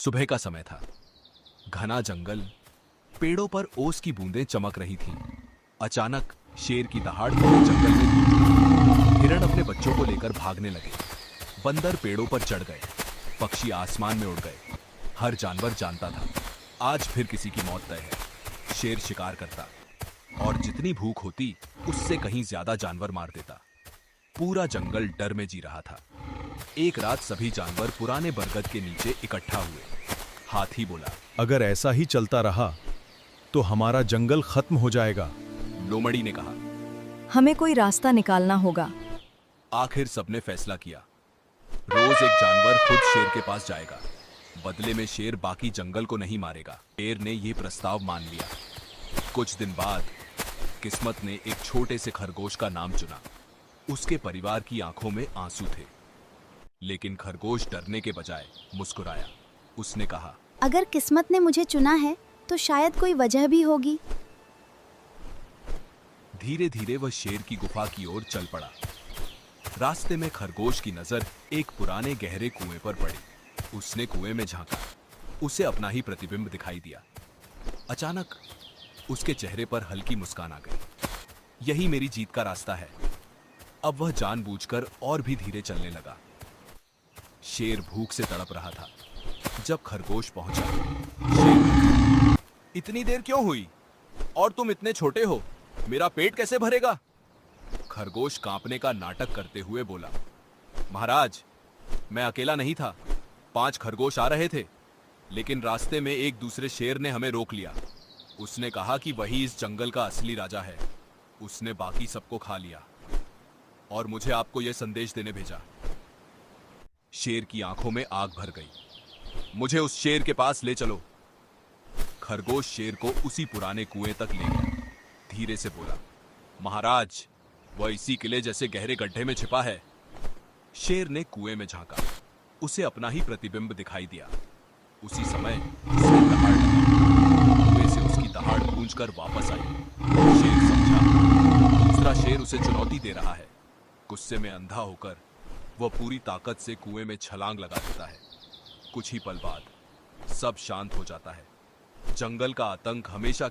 सुबह का समय था। घना जंगल, पेड़ों पर ओस की बूंदें चमक रही थीं। अचानक शेर की दहाड़ पूरे जंगल में गूंजी। हिरण अपने बच्चों को लेकर भागने लगे। बंदर पेड़ों पर चढ़ गए, पक्षी आसमान में उड़ गए। हर जानवर जानता था, आज फिर किसी की मौत तय है। शेर शिकार करता और जितनी भूख होती उससे कहीं ज्यादा जानवर मार देता। पूरा जंगल डर में जी रहा था। एक रात सभी जानवर पुराने बरगद के नीचे इकट्ठा हुए। हाथी बोला, अगर ऐसा ही चलता रहा तो हमारा जंगल खत्म हो जाएगा। लोमड़ी ने कहा। हमें कोई रास्ता निकालना होगा। आखिर सबने फैसला किया, रोज एक जानवर खुद शेर के पास जाएगा। बदले में शेर बाकी जंगल को नहीं मारेगा। शेर ने यह प्रस्ताव मान लिया। कुछ दिन बाद किस्मत ने एक छोटे से खरगोश का नाम चुना। उसके परिवार की आंखों में आंसू थे, लेकिन खरगोश डरने के बजाय मुस्कुराया। उसने कहा, अगर किस्मत ने मुझे चुना है तो शायद कोई वजह भी होगी। धीरे धीरे वह शेर की गुफा की ओर चल पड़ा। रास्ते में खरगोश की नजर एक पुराने गहरे कुएं पर पड़ी। उसने कुएं में झांका। उसे अपना ही प्रतिबिंब दिखाई दिया। अचानक उसके चेहरे पर हल्की मुस्कान आ गई। यही मेरी जीत का रास्ता है। अब वह जानबूझकर और भी धीरे चलने लगा। शेर भूख से तड़प रहा था। जब खरगोश पहुंचा, शेर, इतनी देर क्यों हुई? और तुम इतने छोटे हो, मेरा पेट कैसे भरेगा? खरगोश कांपने का नाटक करते हुए बोला, महाराज, मैं अकेला नहीं था। 5 खरगोश आ रहे थे, लेकिन रास्ते में एक दूसरे शेर ने हमें रोक लिया। उसने कहा कि वही इस जंगल का असली राजा है। उसने बाकी सबको खा लिया और मुझे आपको यह संदेश देने भेजा। शेर की आंखों में आग भर गई। मुझे उस शेर के पास ले चलो। खरगोश शेर को उसी पुराने कुएं तक ले गया। धीरे से बोला, महाराज, वह इसी किले जैसे गहरे गड्ढे में छिपा है। शेर ने कुएं में झांका। उसे अपना ही प्रतिबिंब दिखाई दिया। उसी समय उसे दहाड़ लगा। कुएं से उसकी दहाड़ गूंजकर वापस आई। शेर समझा, दूसरा शेर उसे चुनौती दे रहा है। गुस्से में अंधा होकर वह पूरी ताकत से कुएं में छलांग लगा देता है। कुछ ही पल बाद सब शांत हो जाता है। जंगल का आतंक हमेशा